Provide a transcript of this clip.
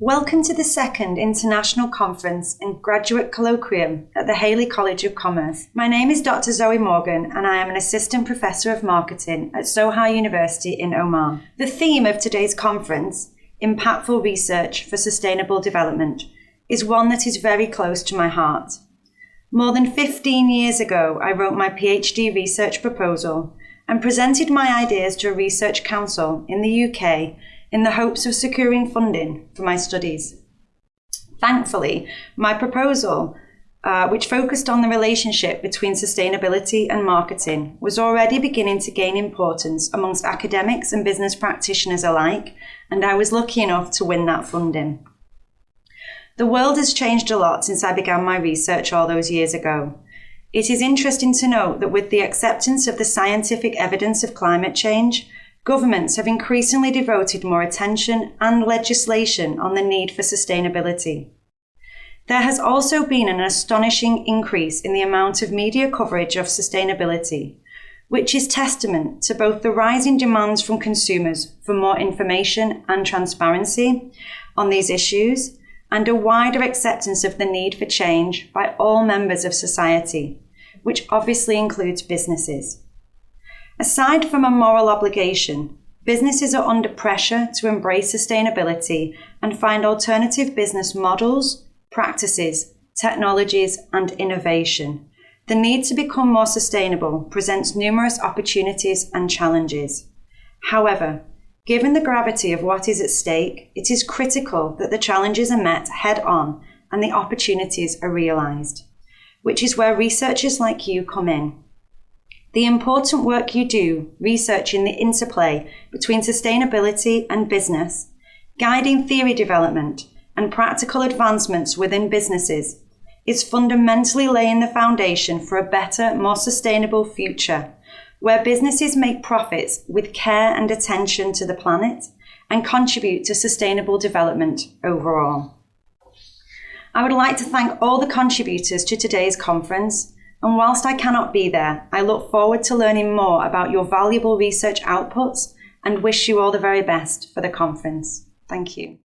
Welcome to the second International Conference and Graduate Colloquium at the Hailey College of Commerce. My name is Dr. Zoe Morgan and I am an Assistant Professor of Marketing at Sohar University in Oman. The theme of today's conference, Impactful Research for Sustainable Development, is one that is very close to my heart. More than 15 years ago, I wrote my PhD research proposal and presented my ideas to a research council in the UK in the hopes of securing funding for my studies. Thankfully, my proposal, which focused on the relationship between sustainability and marketing, was already beginning to gain importance amongst academics and business practitioners alike, and I was lucky enough to win that funding. The world has changed a lot since I began my research all those years ago. It is interesting to note that with the acceptance of the scientific evidence of climate change, governments have increasingly devoted more attention and legislation on the need for sustainability. There has also been an astonishing increase in the amount of media coverage of sustainability, which is testament to both the rising demands from consumers for more information and transparency on these issues, and a wider acceptance of the need for change by all members of society, which obviously includes businesses. Aside from a moral obligation, businesses are under pressure to embrace sustainability and find alternative business models, practices, technologies, and innovation. The need to become more sustainable presents numerous opportunities and challenges. However, given the gravity of what is at stake, it is critical that the challenges are met head-on and the opportunities are realised, which is where researchers like you come in. The important work you do researching the interplay between sustainability and business, guiding theory development and practical advancements within businesses, is fundamentally laying the foundation for a better, more sustainable future, where businesses make profits with care and attention to the planet and contribute to sustainable development overall. I would like to thank all the contributors to today's conference, and whilst I cannot be there, I look forward to learning more about your valuable research outputs and wish you all the very best for the conference. Thank you.